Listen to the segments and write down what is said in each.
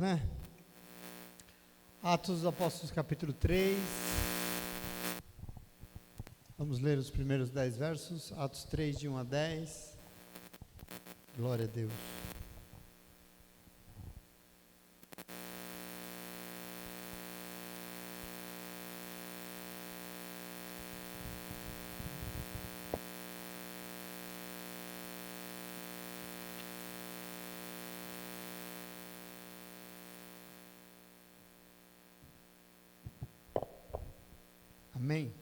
Né? Atos dos Apóstolos, capítulo 3. Vamos ler os primeiros 10 versos. Atos 3, de 1 a 10. Glória a Deus. Amém.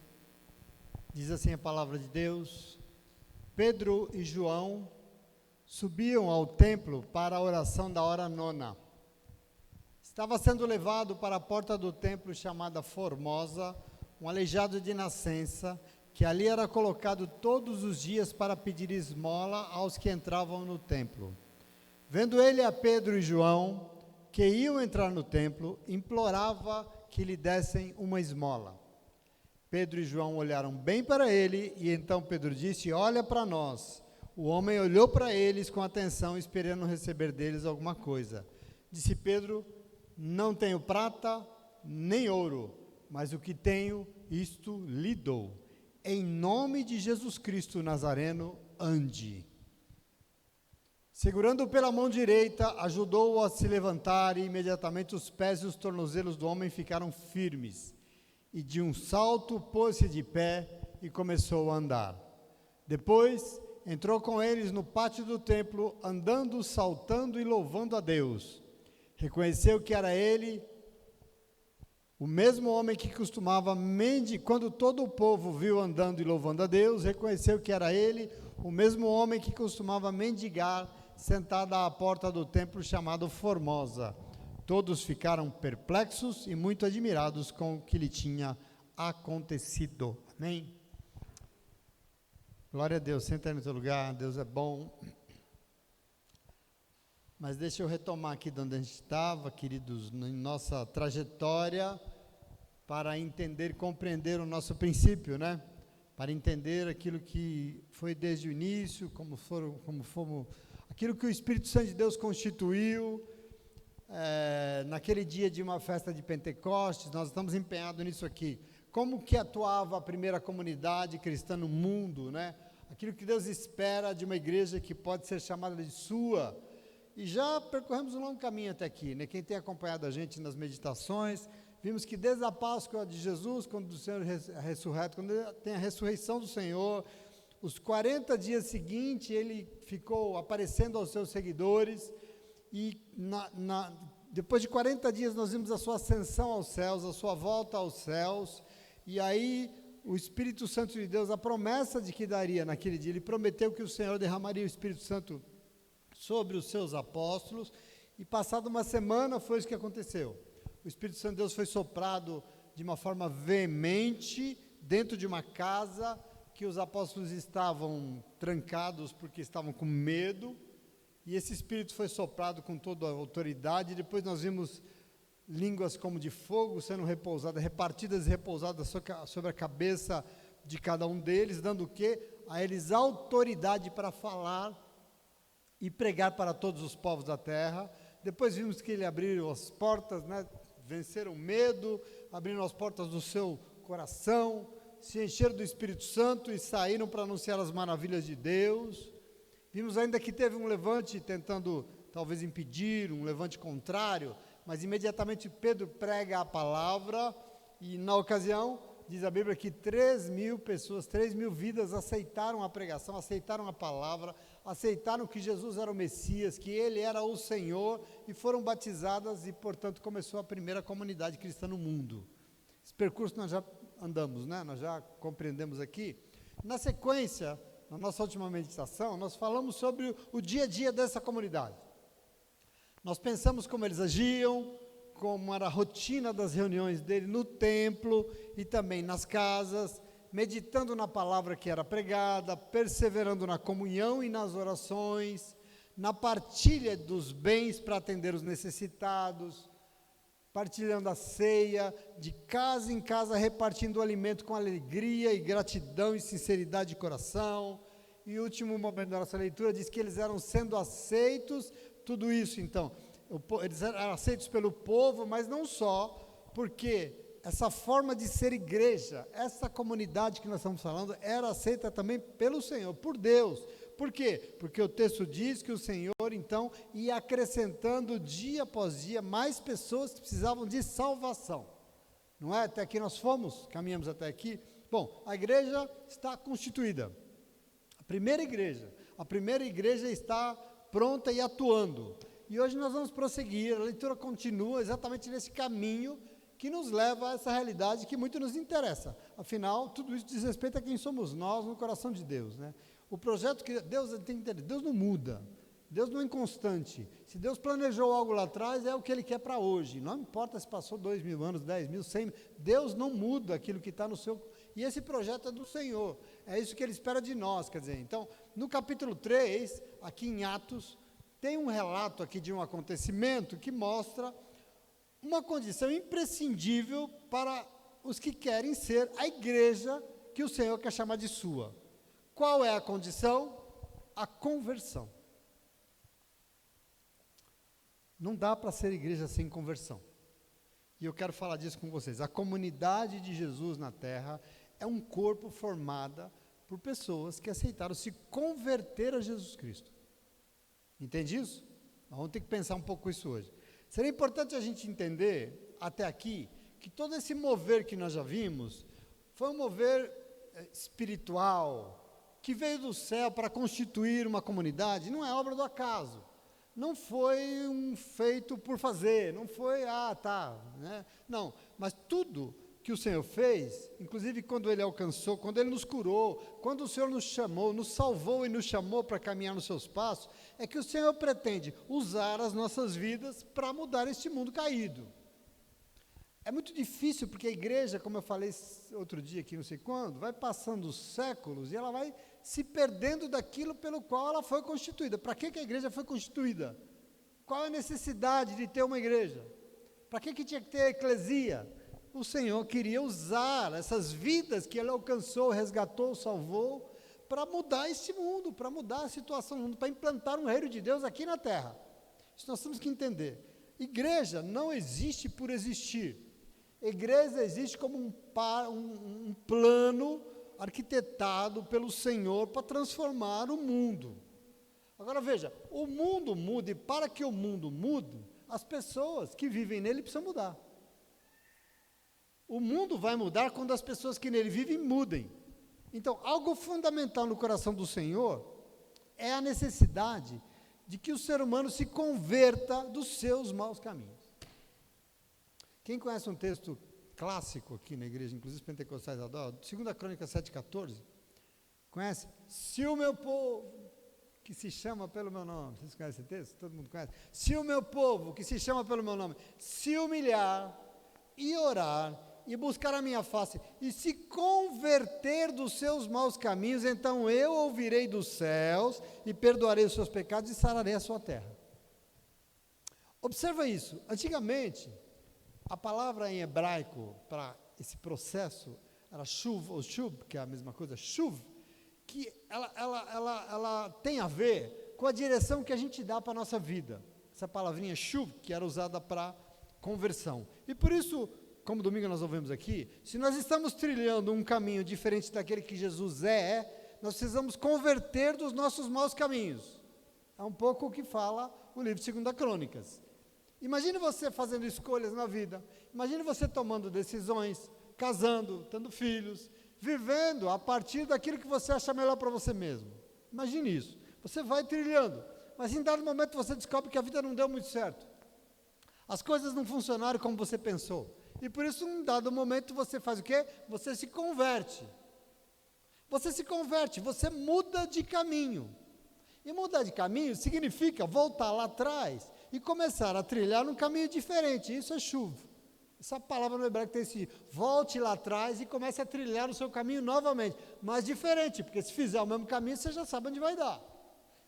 Diz assim a palavra de Deus: Pedro e João subiam ao templo para a oração da hora nona. Estava sendo levado para a porta do templo chamada Formosa, um aleijado de nascença, que ali era colocado todos os dias para pedir esmola aos que entravam no templo. Vendo ele a Pedro e João, que iam entrar no templo, implorava que lhe dessem uma esmola. Pedro e João olharam bem para ele, e então Pedro disse: olha para nós. O homem olhou para eles com atenção, esperando receber deles alguma coisa. Disse Pedro: não tenho prata nem ouro, mas o que tenho, isto lhe dou. Em nome de Jesus Cristo Nazareno, ande. Segurando-o pela mão direita, ajudou-o a se levantar, e imediatamente os pés e os tornozelos do homem ficaram firmes. E de um salto pôs-se de pé e começou a andar. Depois entrou com eles no pátio do templo, andando, saltando e louvando a Deus. Reconheceu que era ele, o mesmo homem que costumava mendigar. Quando todo o povo viu andando e louvando a Deus, reconheceu que era ele, o mesmo homem que costumava mendigar, sentado à porta do templo chamado Formosa. Todos ficaram perplexos e muito admirados com o que lhe tinha acontecido. Amém? Glória a Deus. Senta aí no teu lugar. Deus é bom. Mas deixa eu retomar aqui de onde a gente estava, queridos, em nossa trajetória, para entender e compreender o nosso princípio, né? Para entender aquilo que foi desde o início, como fomos, aquilo que o Espírito Santo de Deus constituiu. Naquele dia de uma festa de Pentecostes, nós estamos empenhados nisso aqui. Como que atuava a primeira comunidade cristã no mundo, né? Aquilo que Deus espera de uma igreja que pode ser chamada de sua. E já percorremos um longo caminho até aqui, né? Quem tem acompanhado a gente nas meditações, vimos que desde a Páscoa de Jesus, quando o Senhor é ressurreto, quando tem a ressurreição do Senhor, os 40 dias seguintes, ele ficou aparecendo aos seus seguidores. E depois de 40 dias nós vimos a sua ascensão aos céus, a sua volta aos céus, e aí o Espírito Santo de Deus, a promessa de que daria naquele dia, ele prometeu que o Senhor derramaria o Espírito Santo sobre os seus apóstolos, e passada uma semana foi isso que aconteceu. O Espírito Santo de Deus foi soprado de uma forma veemente dentro de uma casa que os apóstolos estavam trancados porque estavam com medo. E esse Espírito foi soprado com toda a autoridade. Depois nós vimos línguas como de fogo sendo repousadas, repartidas e repousadas sobre a cabeça de cada um deles, dando o quê? A eles autoridade para falar e pregar para todos os povos da terra. Depois vimos que ele abriu as portas, né? Venceram o medo, abriram as portas do seu coração, se encheram do Espírito Santo e saíram para anunciar as maravilhas de Deus. Vimos ainda que teve um levante tentando talvez impedir, um levante contrário, mas imediatamente Pedro prega a palavra e na ocasião, diz a Bíblia que 3.000 pessoas, 3.000 vidas aceitaram a pregação, aceitaram a palavra, aceitaram que Jesus era o Messias, que ele era o Senhor e foram batizadas e portanto começou a primeira comunidade cristã no mundo. Esse percurso nós já andamos, né? Nós já compreendemos aqui. Na sequência, na nossa última meditação, nós falamos sobre o dia a dia dessa comunidade. Nós pensamos como eles agiam, como era a rotina das reuniões dele no templo e também nas casas, meditando na palavra que era pregada, perseverando na comunhão e nas orações, na partilha dos bens para atender os necessitados, partilhando a ceia, de casa em casa, repartindo o alimento com alegria e gratidão e sinceridade de coração. E o último momento da nossa leitura diz que eles eram sendo aceitos, tudo isso então, Eles eram aceitos pelo povo, mas não só, porque essa forma de ser igreja, essa comunidade que nós estamos falando, era aceita também pelo Senhor, por Deus. Por quê? Porque o texto diz que o Senhor, então, ia acrescentando dia após dia mais pessoas que precisavam de salvação. Não é? Até aqui nós fomos, caminhamos até aqui. Bom, a igreja está constituída. A primeira igreja está pronta e atuando. E hoje nós vamos prosseguir, a leitura continua exatamente nesse caminho que nos leva a essa realidade que muito nos interessa. Afinal, tudo isso diz respeito a quem somos nós no coração de Deus, né? O projeto que Deus tem que entender, Deus não muda, Deus não é inconstante. Se Deus planejou algo lá atrás, é o que Ele quer para hoje. Não importa se passou 2.000 anos, 10.000, 100.000, Deus não muda aquilo que está no seu... E esse projeto é do Senhor, é isso que Ele espera de nós, quer dizer. Então, no capítulo 3, aqui em Atos, tem um relato aqui de um acontecimento que mostra uma condição imprescindível para os que querem ser a igreja que o Senhor quer chamar de sua. Qual é a condição? A conversão. Não dá para ser igreja sem conversão. E eu quero falar disso com vocês. A comunidade de Jesus na terra é um corpo formado por pessoas que aceitaram se converter a Jesus Cristo. Entende isso? Nós vamos ter que pensar um pouco isso hoje. Seria importante a gente entender, até aqui, que todo esse mover que nós já vimos, foi um mover espiritual, que veio do céu para constituir uma comunidade, não é obra do acaso. Não foi um feito por fazer, não foi, né? Não, mas tudo que o Senhor fez, inclusive quando Ele alcançou, quando Ele nos curou, quando o Senhor nos chamou, nos salvou e nos chamou para caminhar nos seus passos, é que o Senhor pretende usar as nossas vidas para mudar este mundo caído. É muito difícil, porque a igreja, como eu falei outro dia aqui, não sei quando, vai passando os séculos e ela vai se perdendo daquilo pelo qual ela foi constituída. Para que a igreja foi constituída? Qual a necessidade de ter uma igreja? Para que tinha que ter a eclesia? O Senhor queria usar essas vidas que Ele alcançou, resgatou, salvou, para mudar esse mundo, para mudar a situação do mundo, para implantar um reino de Deus aqui na terra. Isso nós temos que entender. Igreja não existe por existir. Igreja existe como um plano arquitetado pelo Senhor para transformar o mundo. Agora veja, o mundo muda, e para que o mundo mude, as pessoas que vivem nele precisam mudar. O mundo vai mudar quando as pessoas que nele vivem mudem. Então, algo fundamental no coração do Senhor é a necessidade de que o ser humano se converta dos seus maus caminhos. Quem conhece um texto clássico aqui na igreja, inclusive os pentecostais adoram, 2 Crônicas 7,14, conhece? Se o meu povo, que se chama pelo meu nome, vocês conhecem esse texto? Todo mundo conhece? Se o meu povo, que se chama pelo meu nome, se humilhar e orar e buscar a minha face e se converter dos seus maus caminhos, então eu ouvirei dos céus e perdoarei os seus pecados e sararei a sua terra. Observa isso. Antigamente, a palavra em hebraico para esse processo era shuv, ou shub, que é a mesma coisa, shuv, que ela tem a ver com a direção que a gente dá para a nossa vida. Essa palavrinha shuv, que era usada para conversão. E por isso, como domingo nós ouvimos aqui, se nós estamos trilhando um caminho diferente daquele que Jesus nós precisamos converter dos nossos maus caminhos. É um pouco o que fala o livro de 2 Crônicas. Imagine você fazendo escolhas na vida, imagine você tomando decisões, casando, tendo filhos, vivendo a partir daquilo que você acha melhor para você mesmo. Imagine isso. Você vai trilhando, mas em dado momento você descobre que a vida não deu muito certo. As coisas não funcionaram como você pensou. E por isso, em dado momento, você faz o quê? Você se converte. Você se converte, você muda de caminho. E mudar de caminho significa voltar lá atrás e começar a trilhar num caminho diferente. Isso é chuva. Essa palavra no hebraico tem esse, volte lá atrás e comece a trilhar o seu caminho novamente. Mas diferente, porque se fizer o mesmo caminho, você já sabe onde vai dar.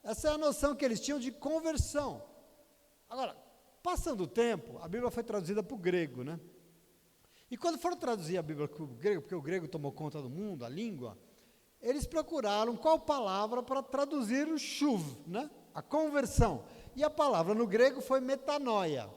Essa é a noção que eles tinham de conversão. Agora, passando o tempo, a Bíblia foi traduzida para o grego, né? E quando foram traduzir a Bíblia para o grego, porque o grego tomou conta do mundo, a língua, eles procuraram qual palavra para traduzir o shuv, né? A conversão. E a palavra no grego foi metanoia.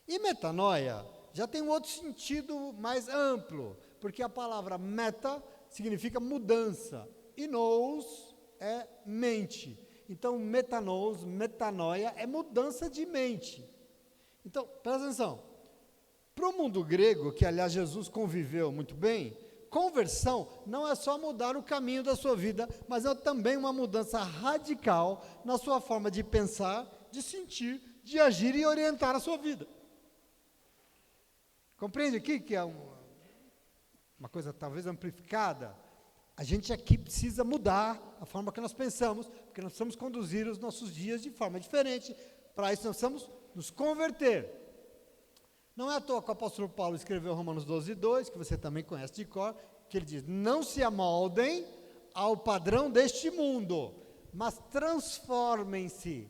E metanoia já tem um outro sentido mais amplo, porque a palavra meta significa mudança, e nous é mente. Então, metanous, metanoia, é mudança de mente. Então, presta atenção. Para o mundo grego, que aliás Jesus conviveu muito bem, conversão não é só mudar o caminho da sua vida, mas é também uma mudança radical na sua forma de pensar, de sentir, de agir e orientar a sua vida. Compreende aqui que é uma coisa talvez amplificada? A gente aqui precisa mudar a forma que nós pensamos, porque nós precisamos conduzir os nossos dias de forma diferente. Para isso nós precisamos nos converter. Não é à toa que o apóstolo Paulo escreveu Romanos 12:2, que você também conhece de cor, que ele diz: não se amoldem ao padrão deste mundo, mas transformem-se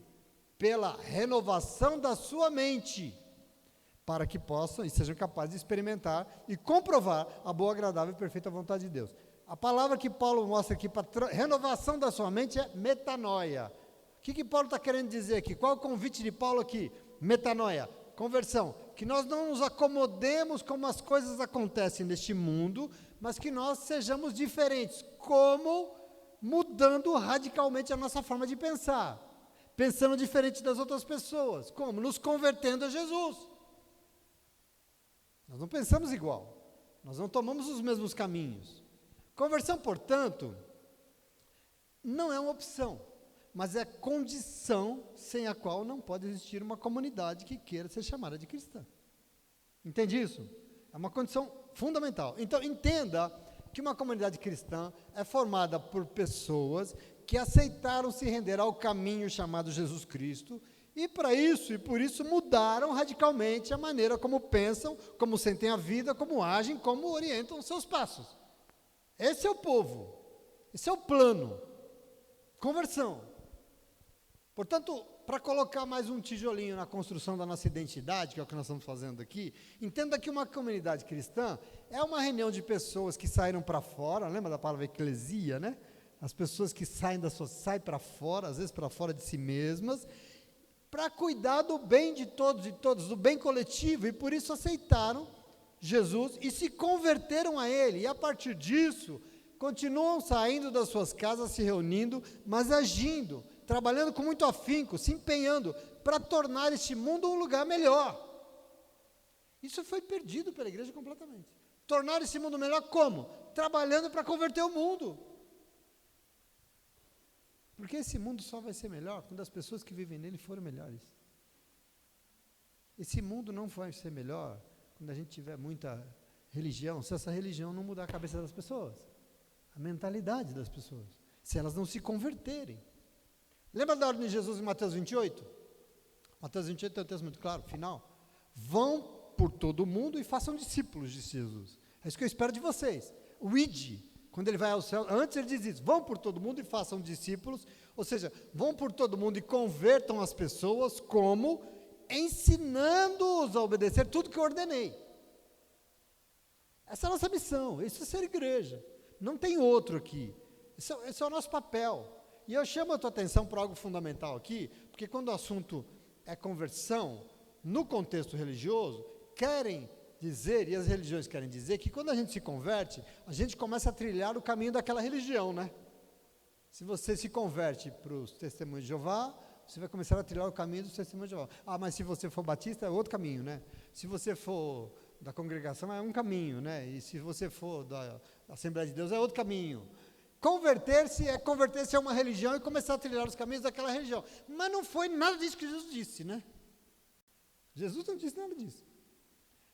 pela renovação da sua mente, para que possam e sejam capazes de experimentar e comprovar a boa, agradável e perfeita vontade de Deus. A palavra que Paulo mostra aqui para renovação da sua mente é metanoia. O que Paulo está querendo dizer aqui? Qual é o convite de Paulo aqui? Metanoia, conversão. Que nós não nos acomodemos como as coisas acontecem neste mundo, mas que nós sejamos diferentes. Como? Mudando radicalmente a nossa forma de pensar. Pensando diferente das outras pessoas. Como? Nos convertendo a Jesus. Nós não pensamos igual. Nós não tomamos os mesmos caminhos. Conversão, portanto, não é uma opção, mas é condição sem a qual não pode existir uma comunidade que queira ser chamada de cristã. Entende isso? É uma condição fundamental. Então, entenda que uma comunidade cristã é formada por pessoas que aceitaram se render ao caminho chamado Jesus Cristo, e para isso, e por isso mudaram radicalmente a maneira como pensam, como sentem a vida, como agem, como orientam os seus passos. Esse é o povo, esse é o plano, conversão. Portanto, para colocar mais um tijolinho na construção da nossa identidade, que é o que nós estamos fazendo aqui, entenda que uma comunidade cristã é uma reunião de pessoas que saíram para fora, lembra da palavra eclesia, né? As pessoas que saem para fora, às vezes para fora de si mesmas, para cuidar do bem de todos e todas, do bem coletivo, e por isso aceitaram Jesus e se converteram a Ele, e a partir disso, continuam saindo das suas casas, se reunindo, mas agindo, trabalhando com muito afinco, se empenhando para tornar este mundo um lugar melhor. Isso foi perdido pela igreja completamente. Tornar esse mundo melhor como? Trabalhando para converter o mundo. Porque esse mundo só vai ser melhor quando as pessoas que vivem nele forem melhores. Esse mundo não vai ser melhor quando a gente tiver muita religião, se essa religião não mudar a cabeça das pessoas, a mentalidade das pessoas, se elas não se converterem. Lembra da ordem de Jesus em Mateus 28? Mateus 28 tem um texto muito claro, final. Vão por todo o mundo e façam discípulos de Jesus. É isso que eu espero de vocês. O id, quando ele vai ao céu, antes ele diz isso, vão por todo o mundo e façam discípulos, ou seja, vão por todo o mundo e convertam as pessoas, como? Ensinando-os a obedecer tudo que eu ordenei. Essa é a nossa missão, isso é ser igreja. Não tem outro aqui. Esse é o nosso papel. E eu chamo a tua atenção para algo fundamental aqui, porque quando o assunto é conversão, no contexto religioso, querem dizer, e as religiões querem dizer, que quando a gente se converte, a gente começa a trilhar o caminho daquela religião, né? Se você se converte para os testemunhos de Jeová, você vai começar a trilhar o caminho dos testemunhos de Jeová. Ah, mas se você for batista, é outro caminho, né? Se você for da congregação, é um caminho, né? E se você for da Assembleia de Deus, é outro caminho. Converter-se a uma religião e começar a trilhar os caminhos daquela religião. Mas não foi nada disso que Jesus disse, né? Jesus não disse nada disso.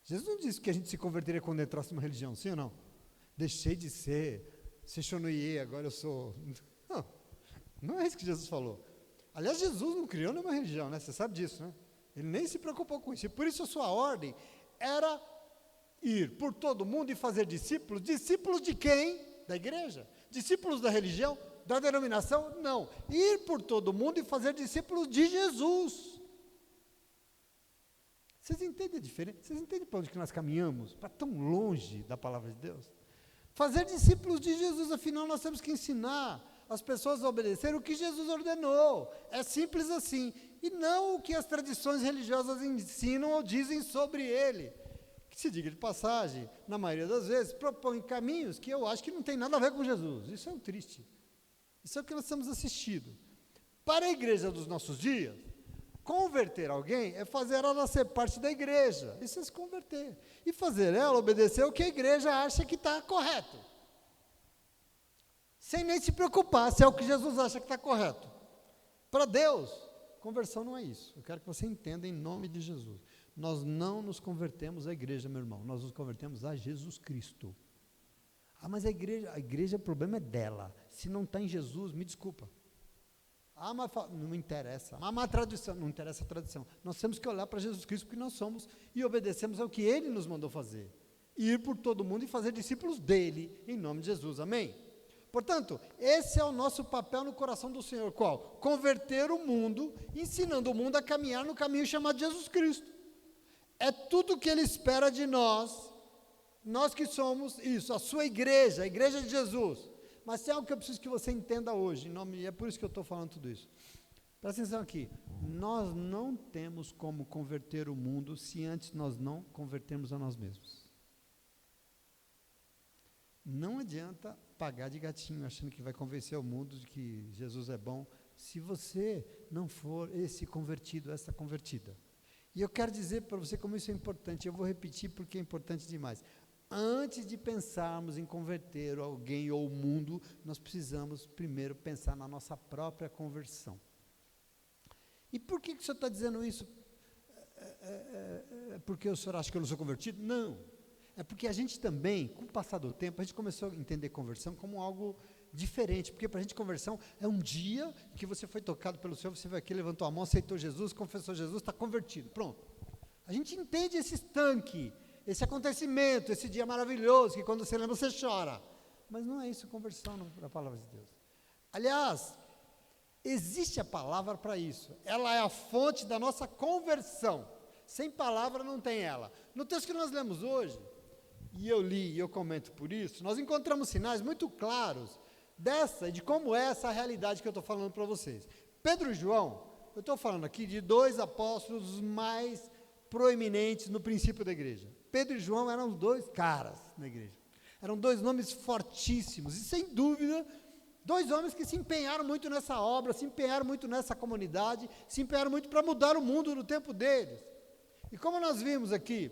Jesus não disse que a gente se converteria quando entrasse numa religião, sim ou não? Deixei de ser Sechonoye, agora eu sou... Não é isso que Jesus falou. Aliás, Jesus não criou nenhuma religião, né? Você sabe disso, né? Ele nem se preocupou com isso. E por isso a sua ordem era ir por todo mundo e fazer discípulos. Discípulos de quem? Da igreja. Discípulos da religião? Da denominação? Não. Ir por todo mundo e fazer discípulos de Jesus. Vocês entendem a diferença? Vocês entendem para onde que nós caminhamos? Para tão longe da palavra de Deus? Fazer discípulos de Jesus, afinal nós temos que ensinar as pessoas a obedecer o que Jesus ordenou. É simples assim. e não o que as tradições religiosas ensinam ou dizem sobre ele. Que se diga de passagem, na maioria das vezes, propõe caminhos que eu acho que não tem nada a ver com Jesus. Isso é o triste. Isso é o que nós temos assistido. Para a igreja dos nossos dias, converter alguém é fazer ela ser parte da igreja. Isso é se converter. E fazer ela obedecer o que a igreja acha que está correto. Sem nem se preocupar se é o que Jesus acha que está correto. Para Deus, conversão não é isso. Eu quero que você entenda em nome de Jesus. Nós não nos convertemos à igreja, meu irmão. Nós nos convertemos a Jesus Cristo. Ah, mas a igreja, o problema é dela. Se não está em Jesus, me desculpa. Ah, mas não interessa. Ah, mas a tradição, não interessa a tradição. Nós temos que olhar para Jesus Cristo porque nós somos e obedecemos ao que Ele nos mandou fazer. Ir por todo mundo e fazer discípulos dEle, em nome de Jesus. Amém? Portanto, esse é o nosso papel no coração do Senhor. Qual? Converter o mundo, ensinando o mundo a caminhar no caminho chamado Jesus Cristo. É tudo o que Ele espera de nós que somos isso, a sua igreja, a igreja de Jesus. Mas tem algo que eu preciso que você entenda hoje, e é por isso que eu estou falando tudo isso. Presta atenção aqui, nós não temos como converter o mundo se antes nós não convertermos a nós mesmos. Não adianta pagar de gatinho achando que vai convencer o mundo de que Jesus é bom, se você não for esse convertido, essa convertida. E eu quero dizer para você como isso é importante, eu vou repetir porque é importante demais. Antes de pensarmos em converter alguém ou o mundo, nós precisamos primeiro pensar na nossa própria conversão. E por que o senhor está dizendo isso? É porque o senhor acha que eu não sou convertido? Não. É porque a gente também, com o passar do tempo, a gente começou a entender conversão como algo diferente, porque para a gente conversão é um dia que você foi tocado pelo Senhor, você veio aqui, levantou a mão, aceitou Jesus, confessou Jesus, está convertido, pronto. A gente entende esse estanque, esse acontecimento, esse dia maravilhoso, que quando você lembra, você chora. Mas não é isso conversão na palavra de Deus. Aliás, existe a palavra para isso. Ela é a fonte da nossa conversão. Sem palavra não tem ela. No texto que nós lemos hoje, e eu li e eu comento por isso, nós encontramos sinais muito claros de como é essa realidade que eu estou falando para vocês. Pedro e João, eu estou falando aqui de dois apóstolos mais proeminentes no princípio da igreja. Pedro e João eram os dois caras na igreja. Eram dois nomes fortíssimos e, sem dúvida, dois homens que se empenharam muito nessa obra, se empenharam muito nessa comunidade, se empenharam muito para mudar o mundo no tempo deles. E como nós vimos aqui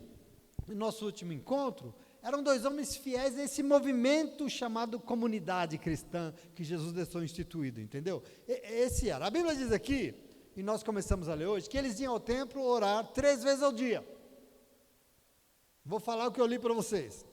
no nosso último encontro, eram dois homens fiéis a esse movimento chamado comunidade cristã que Jesus deixou instituído, entendeu? Esse era. A Bíblia diz aqui, e nós começamos a ler hoje, que eles iam ao templo orar 3 vezes ao dia. Vou falar o que eu li para vocês.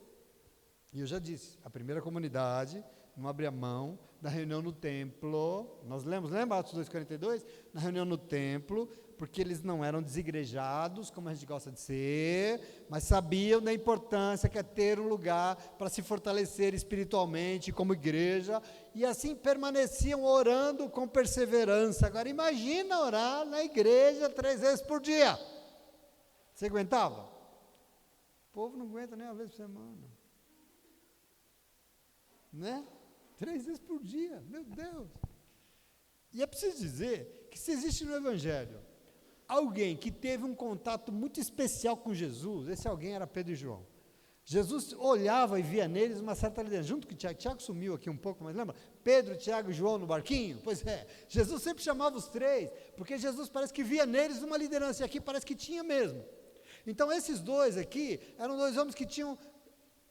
E eu já disse, a primeira comunidade não abria mão da reunião no templo. Nós lembra Atos 2,42? Na reunião no templo, porque eles não eram desigrejados, como a gente gosta de ser, mas sabiam da importância que é ter um lugar para se fortalecer espiritualmente como igreja, e assim permaneciam orando com perseverança. Agora imagina orar na igreja 3 vezes por dia. Você aguentava? O povo não aguenta nem uma vez por semana. Né? 3 vezes por dia, meu Deus. E é preciso dizer que se existe no Evangelho alguém que teve um contato muito especial com Jesus, esse alguém era Pedro e João. Jesus olhava e via neles uma certa liderança, junto com Tiago. Tiago sumiu aqui um pouco, mas lembra? Pedro, Tiago e João no barquinho? Pois é, Jesus sempre chamava os 3, porque Jesus parece que via neles uma liderança, e aqui parece que tinha mesmo. Então esses dois aqui, eram 2 homens que tinham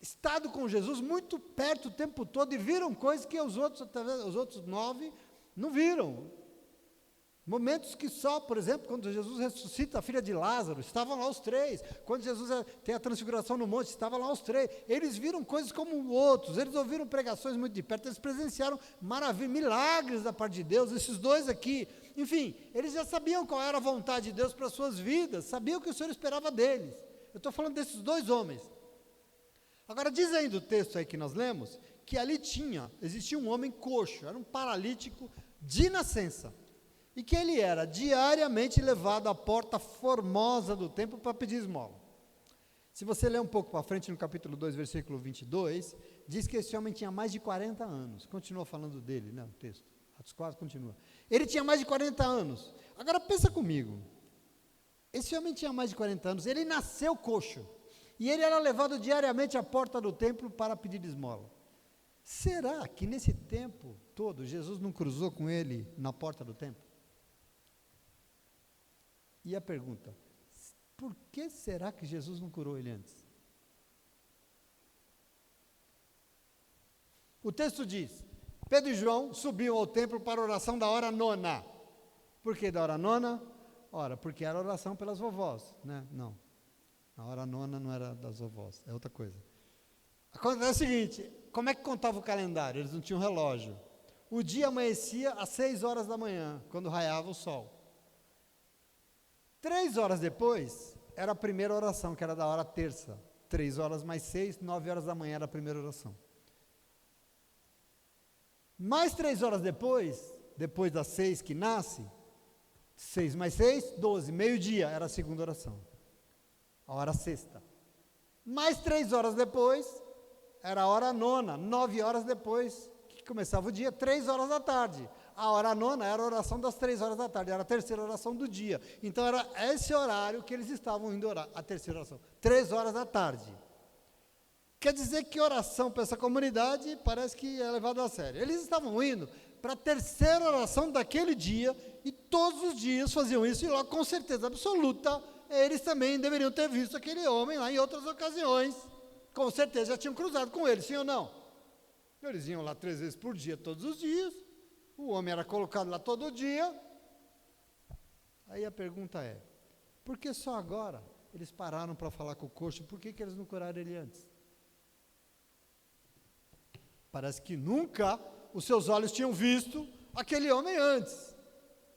estado com Jesus muito perto o tempo todo, e viram coisas que os outros 9 não viram. Momentos que só, por exemplo, quando Jesus ressuscita a filha de Lázaro, estavam lá os 3. Quando Jesus tem a transfiguração no monte, estavam lá os 3. Eles viram coisas como outros, eles ouviram pregações muito de perto, eles presenciaram maravilhas, milagres da parte de Deus, esses 2 aqui. Enfim, eles já sabiam qual era a vontade de Deus para as suas vidas, sabiam o que o Senhor esperava deles. Eu estou falando desses 2 homens. Agora, diz aí do texto aí que nós lemos, que ali existia um homem coxo, era um paralítico de nascença, e que ele era diariamente levado à porta formosa do templo para pedir esmola. Se você ler um pouco para frente, no capítulo 2, versículo 22, diz que esse homem tinha mais de 40 anos, continua falando dele, né, o texto. Atos 4 continua. Ele tinha mais de 40 anos. Agora pensa comigo. Esse homem tinha mais de 40 anos, ele nasceu coxo. E ele era levado diariamente à porta do templo para pedir esmola. Será que nesse tempo todo, Jesus não cruzou com ele na porta do templo? E a pergunta, por que será que Jesus não curou ele antes? O texto diz, Pedro e João subiam ao templo para a oração da hora nona. Por que da hora nona? Ora, porque era oração pelas vovós, né? Não, a hora nona não era das vovós, é outra coisa. Acontece o seguinte, como é que contava o calendário? Eles não tinham relógio. O dia amanhecia às 6 horas da manhã, quando raiava o sol. 3 horas depois, era a primeira oração, que era da hora terça. 3 horas mais 6, 9 horas da manhã era a primeira oração. Mais 3 horas depois das 6 que nasce, 6 mais 6, 12, meio-dia era a segunda oração. A hora sexta. Mais 3 horas depois, era a hora nona, 9 horas depois que começava o dia, 3 horas da tarde. A hora nona era a oração das 3 horas da tarde, era a terceira oração do dia. Então era esse horário que eles estavam indo orar, a terceira oração, 3 horas da tarde. Quer dizer que oração para essa comunidade parece que é levada a sério. Eles estavam indo para a terceira oração daquele dia, e todos os dias faziam isso, e logo com certeza absoluta, eles também deveriam ter visto aquele homem lá em outras ocasiões. Com certeza já tinham cruzado com ele, sim ou não? Eles iam lá 3 vezes por dia, todos os dias, o homem era colocado lá todo dia. Aí a pergunta é, por que só agora eles pararam para falar com o coxo? Por que eles não curaram ele antes? Parece que nunca os seus olhos tinham visto aquele homem antes.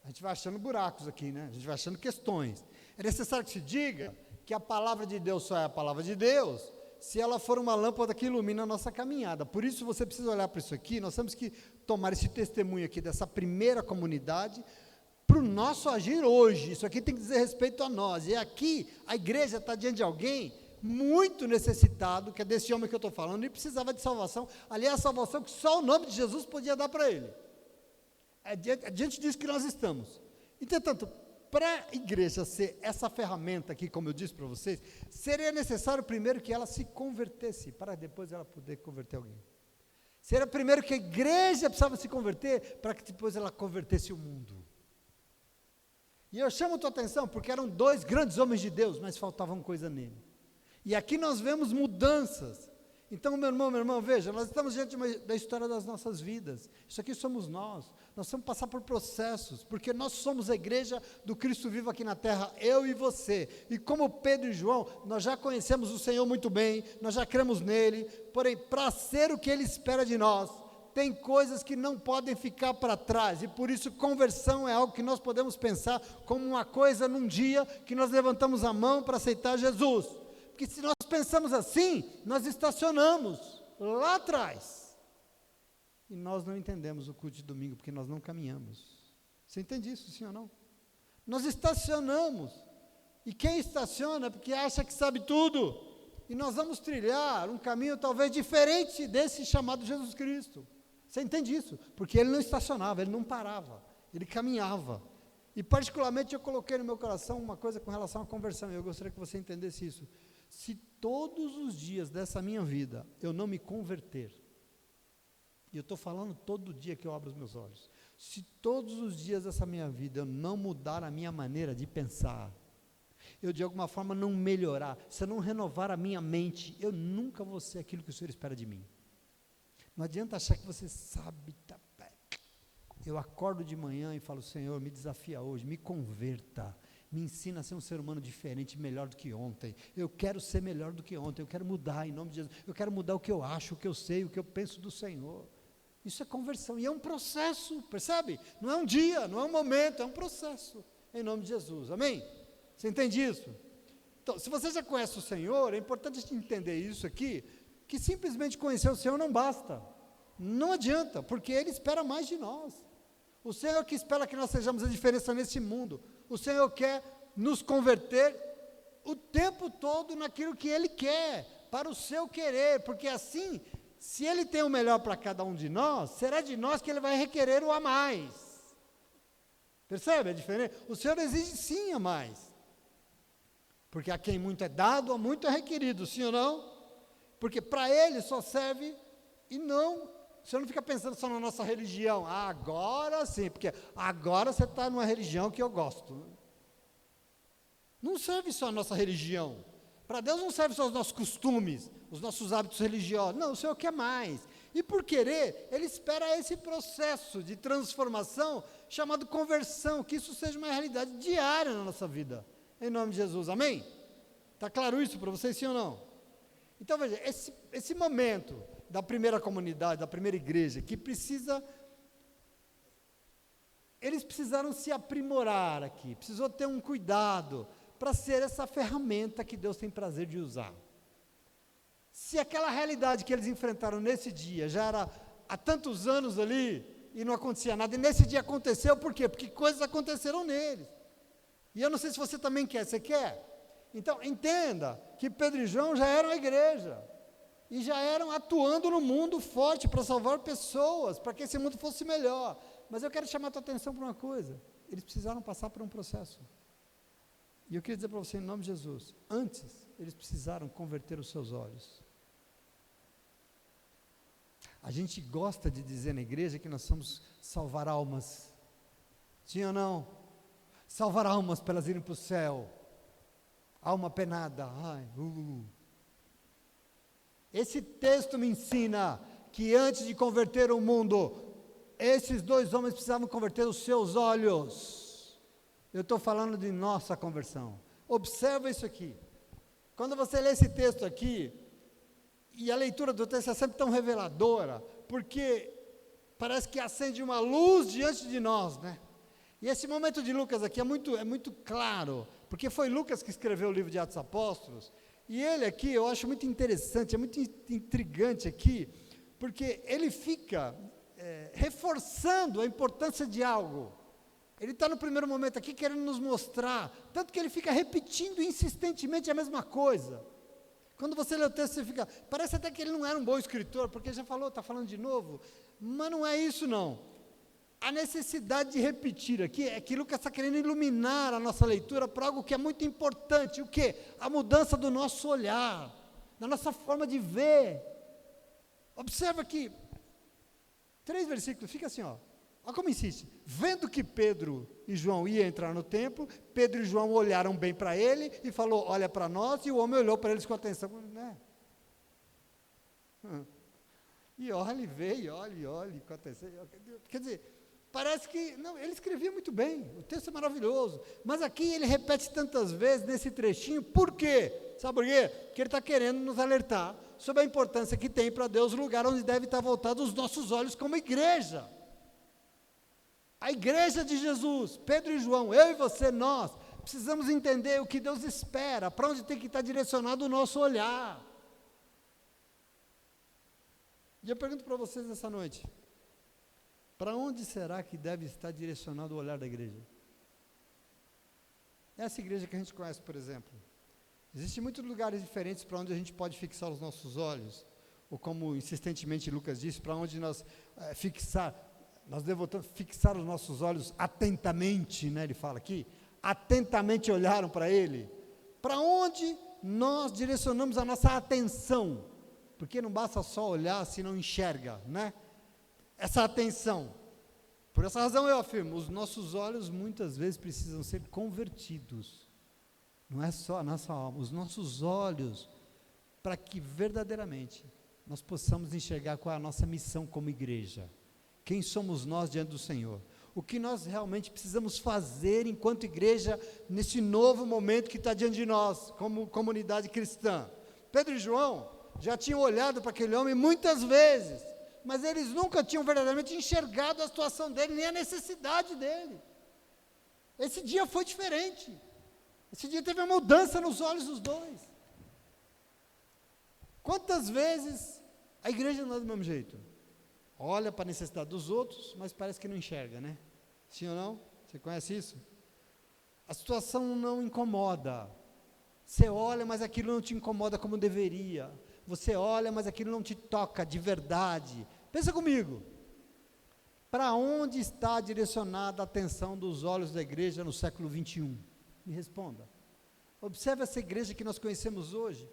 A gente vai achando buracos aqui, né? A gente vai achando questões. É necessário que se diga que a palavra de Deus só é a palavra de Deus se ela for uma lâmpada que ilumina a nossa caminhada. Por isso você precisa olhar para isso aqui, nós temos que tomar esse testemunho aqui dessa primeira comunidade para o nosso agir hoje. Isso aqui tem que dizer respeito a nós. E aqui a igreja está diante de alguém muito necessitado, que é desse homem que eu estou falando, e precisava de salvação. Ali é a salvação que só o nome de Jesus podia dar para ele. É diante disso que nós estamos. Entretanto, para a igreja ser essa ferramenta aqui, como eu disse para vocês, seria necessário primeiro que ela se convertesse, para depois ela poder converter alguém. Seria primeiro que a igreja precisava se converter, para que depois ela convertesse o mundo. E eu chamo a tua atenção, porque eram 2 grandes homens de Deus, mas faltava uma coisa nele. E aqui nós vemos mudanças. Então, meu irmão, veja, nós estamos diante da história das nossas vidas. Isso aqui somos nós. Nós vamos passar por processos, porque nós somos a igreja do Cristo vivo aqui na terra, eu e você. E como Pedro e João, nós já conhecemos o Senhor muito bem, nós já cremos nele, porém, para ser o que ele espera de nós, tem coisas que não podem ficar para trás, e por isso conversão é algo que nós podemos pensar como uma coisa num dia que nós levantamos a mão para aceitar Jesus. Porque se nós pensamos assim, nós estacionamos lá atrás. E nós não entendemos o culto de domingo, porque nós não caminhamos. Você entende isso, sim ou não? Nós estacionamos. E quem estaciona é porque acha que sabe tudo. E nós vamos trilhar um caminho talvez diferente desse chamado Jesus Cristo. Você entende isso? Porque ele não estacionava, ele não parava, ele caminhava. E particularmente eu coloquei no meu coração uma coisa com relação à conversão, e eu gostaria que você entendesse isso. Se todos os dias dessa minha vida eu não me converter, e eu estou falando todo dia que eu abro os meus olhos, se todos os dias dessa minha vida eu não mudar a minha maneira de pensar, eu de alguma forma não melhorar, se eu não renovar a minha mente, eu nunca vou ser aquilo que o Senhor espera de mim. Não adianta achar que você sabe. Eu acordo de manhã e falo, Senhor, me desafia hoje, me converta, me ensina a ser um ser humano diferente, melhor do que ontem. Eu quero ser melhor do que ontem, eu quero mudar em nome de Jesus, eu quero mudar o que eu acho, o que eu sei, o que eu penso do Senhor. Isso é conversão, e é um processo, percebe? Não é um dia, não é um momento, é um processo, em nome de Jesus, amém? Você entende isso? Então, se você já conhece o Senhor, é importante a gente entender isso aqui, que simplesmente conhecer o Senhor não basta, não adianta, porque Ele espera mais de nós. O Senhor que espera que nós sejamos a diferença nesse mundo. O Senhor quer nos converter o tempo todo naquilo que Ele quer, para o seu querer, porque assim, se Ele tem o melhor para cada um de nós, será de nós que Ele vai requerer o a mais. Percebe a diferença? O Senhor exige sim a mais. Porque a quem muito é dado, a muito é requerido, sim ou não? Porque para Ele só serve e não. O Senhor não fica pensando só na nossa religião. Ah, agora sim, porque agora você está numa religião que eu gosto. Não serve só a nossa religião. Para Deus não serve só os nossos costumes, os nossos hábitos religiosos. Não, o Senhor quer mais. E por querer, Ele espera esse processo de transformação chamado conversão, que isso seja uma realidade diária na nossa vida. Em nome de Jesus, amém? Está claro isso para vocês, sim ou não? Então veja, esse momento da primeira comunidade, da primeira igreja, que eles precisaram se aprimorar aqui, precisou ter um cuidado para ser essa ferramenta que Deus tem prazer de usar. Se aquela realidade que eles enfrentaram nesse dia já era há tantos anos ali e não acontecia nada, e nesse dia aconteceu, por quê? Porque coisas aconteceram neles. E eu não sei se você também quer, você quer? Então, entenda que Pedro e João já eram a igreja, e já eram atuando no mundo forte para salvar pessoas, para que esse mundo fosse melhor. Mas eu quero chamar a tua atenção para uma coisa, eles precisaram passar por um processo. E eu queria dizer para você, em nome de Jesus, antes, eles precisaram converter os seus olhos. A gente gosta de dizer na igreja que nós somos salvar almas. Sim ou não? Salvar almas para elas irem para o céu. Alma penada. Esse texto me ensina que antes de converter o mundo, esses dois homens precisavam converter os seus olhos. Eu estou falando de nossa conversão. Observa isso aqui. Quando você lê esse texto aqui, e a leitura do texto é sempre tão reveladora, porque parece que acende uma luz diante de nós, né? E esse momento de Lucas aqui é muito claro, porque foi Lucas que escreveu o livro de Atos Apóstolos, e ele aqui, eu acho muito interessante, é muito intrigante aqui, porque ele fica reforçando a importância de algo. Ele está no primeiro momento aqui querendo nos mostrar, tanto que ele fica repetindo insistentemente a mesma coisa. Quando você lê o texto, você fica, parece até que ele não era um bom escritor, porque já falou, está falando de novo, mas não é isso não. A necessidade de repetir aqui é que Lucas está querendo iluminar a nossa leitura para algo que é muito importante, o quê? A mudança do nosso olhar, da nossa forma de ver. Observa aqui, 3 versículos, fica assim, ó. Olha como insiste. Vendo que Pedro e João iam entrar no templo, Pedro e João olharam bem para ele e falou, olha para nós, e o homem olhou para eles com atenção, né? E olha, veio, olha, com atenção. Quer dizer, parece que, não, ele escrevia muito bem, o texto é maravilhoso, mas aqui ele repete tantas vezes nesse trechinho, por quê? Sabe por quê? Porque ele está querendo nos alertar sobre a importância que tem para Deus o lugar onde deve estar voltados os nossos olhos como igreja. A igreja de Jesus, Pedro e João, eu e você, nós, precisamos entender o que Deus espera, para onde tem que estar direcionado o nosso olhar. E eu pergunto para vocês essa noite, para onde será que deve estar direcionado o olhar da igreja? Essa igreja que a gente conhece, por exemplo, existem muitos lugares diferentes para onde a gente pode fixar os nossos olhos, ou como insistentemente Lucas disse, para onde nós nós devemos fixar os nossos olhos atentamente, né, ele fala aqui, atentamente olharam para ele. Para onde nós direcionamos a nossa atenção? Porque não basta só olhar se não enxerga, né? Essa atenção. Por essa razão eu afirmo, os nossos olhos muitas vezes precisam ser convertidos. Não é só a nossa alma, os nossos olhos, para que verdadeiramente nós possamos enxergar qual é a nossa missão como igreja. Quem somos nós diante do Senhor? O que nós realmente precisamos fazer enquanto igreja, nesse novo momento que está diante de nós, como comunidade cristã. Pedro e João já tinham olhado para aquele homem muitas vezes, mas eles nunca tinham verdadeiramente enxergado a situação dele, nem a necessidade dele. Esse dia foi diferente. Esse dia teve uma mudança nos olhos dos dois. Quantas vezes a igreja não é do mesmo jeito? Olha para a necessidade dos outros, mas parece que não enxerga, né? Sim ou não? Você conhece isso? A situação não incomoda. Você olha, mas aquilo não te incomoda como deveria. Você olha, mas aquilo não te toca de verdade. Pensa comigo. Para onde está direcionada a atenção dos olhos da igreja no século 21? Me responda. Observe essa igreja que nós conhecemos hoje.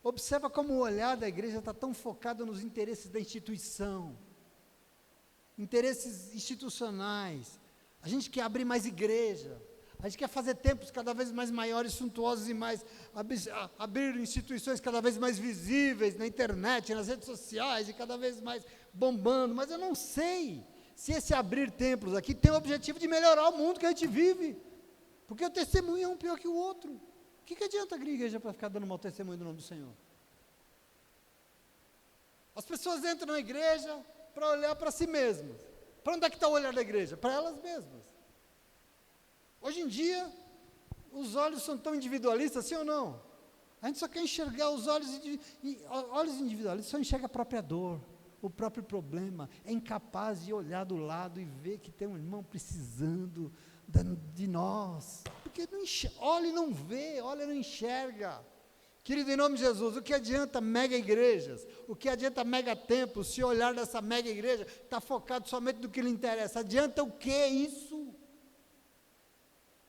Observa como o olhar da igreja está tão focado nos interesses da instituição, interesses institucionais. A gente quer abrir mais igreja, a gente quer fazer templos cada vez mais maiores, suntuosos e mais, abrir instituições cada vez mais visíveis na internet, nas redes sociais e cada vez mais bombando, mas eu não sei se esse abrir templos aqui tem o objetivo de melhorar o mundo que a gente vive, porque o testemunho é um pior que o outro. O que adianta abrir igreja para ficar dando mau testemunho do nome do Senhor? As pessoas entram na igreja para olhar para si mesmas. Para onde é que está o olhar da igreja? Para elas mesmas. Hoje em dia, os olhos são tão individualistas, sim ou não? A gente só quer enxergar os olhos individualistas, só enxerga a própria dor, o próprio problema, é incapaz de olhar do lado e ver que tem um irmão precisando de nós, porque não olha e não vê, olha e não enxerga. Querido, em nome de Jesus, o que adianta mega igrejas, o que adianta mega templos, se olhar dessa mega igreja está focado somente no que lhe interessa? Adianta o que isso?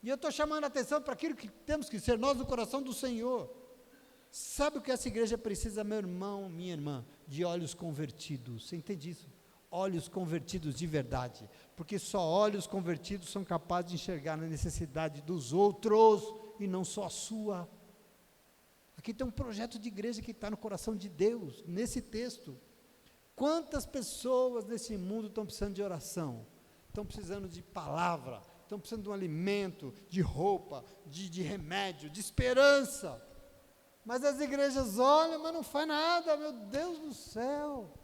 E eu estou chamando a atenção para aquilo que temos que ser nós no coração do Senhor. Sabe o que essa igreja precisa, meu irmão, minha irmã? De olhos convertidos. Você entende isso? Olhos convertidos de verdade, porque só olhos convertidos são capazes de enxergar a necessidade dos outros e não só a sua. Aqui tem um projeto de igreja que está no coração de Deus, nesse texto. Quantas pessoas nesse mundo estão precisando de oração? Estão precisando de palavra, estão precisando de um alimento, de roupa, de remédio, de esperança. Mas as igrejas olham, mas não faz nada, meu Deus do céu.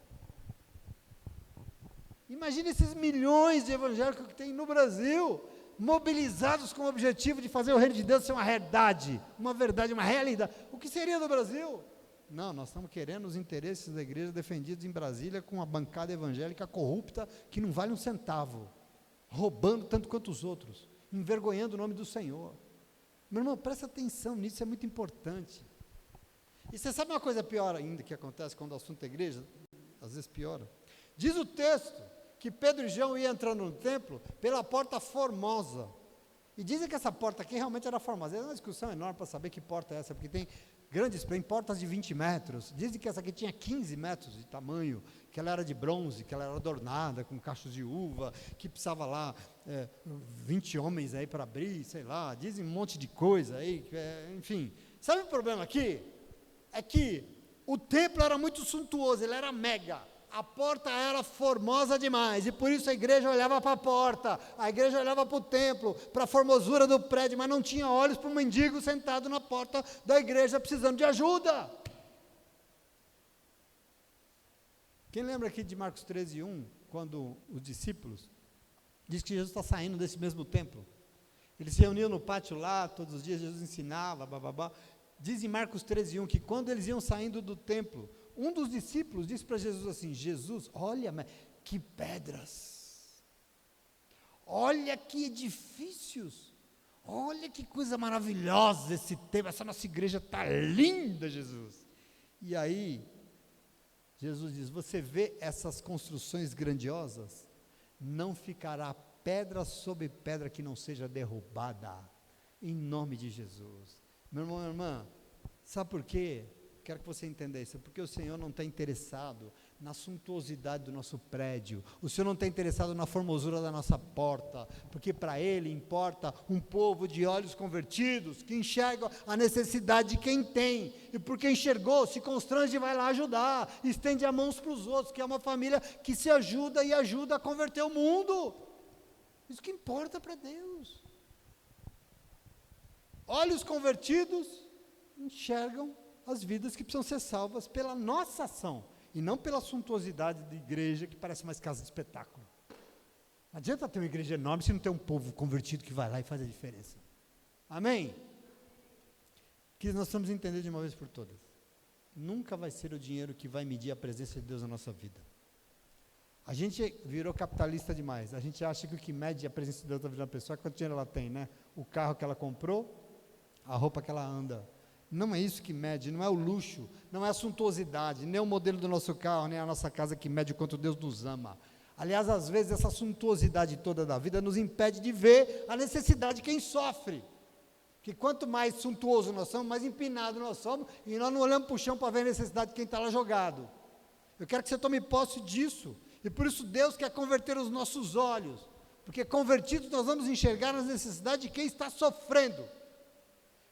Imagine esses milhões de evangélicos que tem no Brasil, mobilizados com o objetivo de fazer o reino de Deus ser uma verdade, uma realidade. O que seria do Brasil? Não, nós estamos querendo os interesses da igreja defendidos em Brasília com uma bancada evangélica corrupta que não vale um centavo, roubando tanto quanto os outros, envergonhando o nome do Senhor. Meu irmão, presta atenção nisso, isso é muito importante. E você sabe uma coisa pior ainda que acontece quando o assunto é igreja? Às vezes piora. Diz o texto que Pedro e João iam entrando no templo pela porta formosa. E dizem que essa porta aqui realmente era formosa. É uma discussão enorme para saber que porta é essa, porque tem portas de 20 metros. Dizem que essa aqui tinha 15 metros de tamanho, que ela era de bronze, que ela era adornada com cachos de uva, que precisava lá 20 homens aí para abrir, sei lá. Dizem um monte de coisa aí, enfim. Sabe o problema aqui? É que o templo era muito suntuoso, ele era mega. A porta era formosa demais, e por isso a igreja olhava para a porta, a igreja olhava para o templo, para a formosura do prédio, mas não tinha olhos para um mendigo sentado na porta da igreja precisando de ajuda. Quem lembra aqui de Marcos 13:1, quando os discípulos, diz que Jesus está saindo desse mesmo templo, eles se reuniam no pátio lá, todos os dias Jesus ensinava, bababá. Diz em Marcos 13:1 que quando eles iam saindo do templo, um dos discípulos disse para Jesus assim: Jesus, olha que pedras, olha que edifícios, olha que coisa maravilhosa esse templo, essa nossa igreja está linda, Jesus. E aí, Jesus diz: você vê essas construções grandiosas? Não ficará pedra sobre pedra que não seja derrubada, em nome de Jesus. Meu irmão, minha irmã, sabe por quê? Quero que você entenda isso, porque o Senhor não está interessado na suntuosidade do nosso prédio, o Senhor não está interessado na formosura da nossa porta, porque para Ele importa um povo de olhos convertidos, que enxerga a necessidade de quem tem, e porque enxergou, se constrange e vai lá ajudar, estende as mãos para os outros, que é uma família que se ajuda e ajuda a converter o mundo. Isso que importa para Deus. Olhos convertidos enxergam as vidas que precisam ser salvas pela nossa ação, e não pela suntuosidade da igreja que parece mais casa de espetáculo. Não adianta ter uma igreja enorme se não tem um povo convertido que vai lá e faz a diferença. Amém? Que nós precisamos entender de uma vez por todas. Nunca vai ser o dinheiro que vai medir a presença de Deus na nossa vida. A gente virou capitalista demais. A gente acha que o que mede a presença de Deus na vida da pessoa é quanto dinheiro ela tem, né? O carro que ela comprou, a roupa que ela anda. Não é isso que mede, não é o luxo, não é a suntuosidade, nem o modelo do nosso carro, nem a nossa casa que mede o quanto Deus nos ama. Aliás, às vezes essa suntuosidade toda da vida nos impede de ver a necessidade de quem sofre. Que quanto mais suntuoso nós somos, mais empinado nós somos, e nós não olhamos para o chão para ver a necessidade de quem está lá jogado. Eu quero que você tome posse disso, e por isso Deus quer converter os nossos olhos, porque convertidos nós vamos enxergar as necessidades de quem está sofrendo.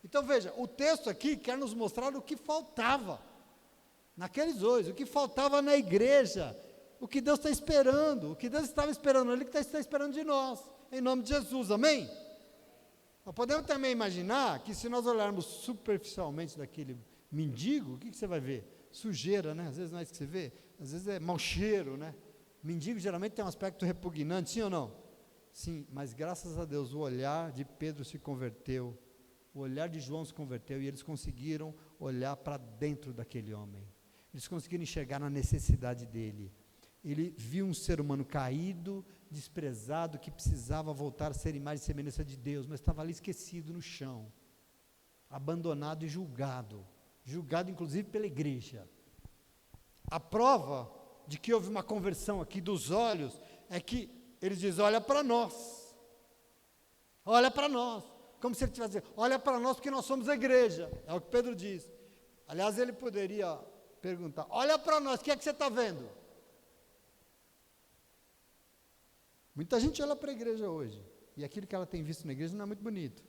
Então veja, o texto aqui quer nos mostrar o que faltava naqueles dois, o que faltava na igreja, o que Deus está esperando, o que Deus estava esperando, Ele que está esperando de nós, em nome de Jesus, amém? Nós podemos também imaginar que se nós olharmos superficialmente daquele mendigo, o que você vai ver? Sujeira, né? Às vezes não é isso que você vê, às vezes é mau cheiro, né? Mendigo geralmente tem um aspecto repugnante, sim ou não? Sim, mas graças a Deus o olhar de Pedro se converteu, o olhar de João se converteu e eles conseguiram olhar para dentro daquele homem, eles conseguiram enxergar na necessidade dele. Ele viu um ser humano caído, desprezado, que precisava voltar a ser imagem e semelhança de Deus, mas estava ali esquecido no chão, abandonado e julgado inclusive pela igreja. A prova de que houve uma conversão aqui dos olhos é que eles dizem, olha para nós, como se ele estivesse dizendo, olha para nós porque nós somos a igreja, é o que Pedro diz. Aliás, ele poderia perguntar, olha para nós, o que é que você está vendo? Muita gente olha para a igreja hoje, e aquilo que ela tem visto na igreja não é muito bonito.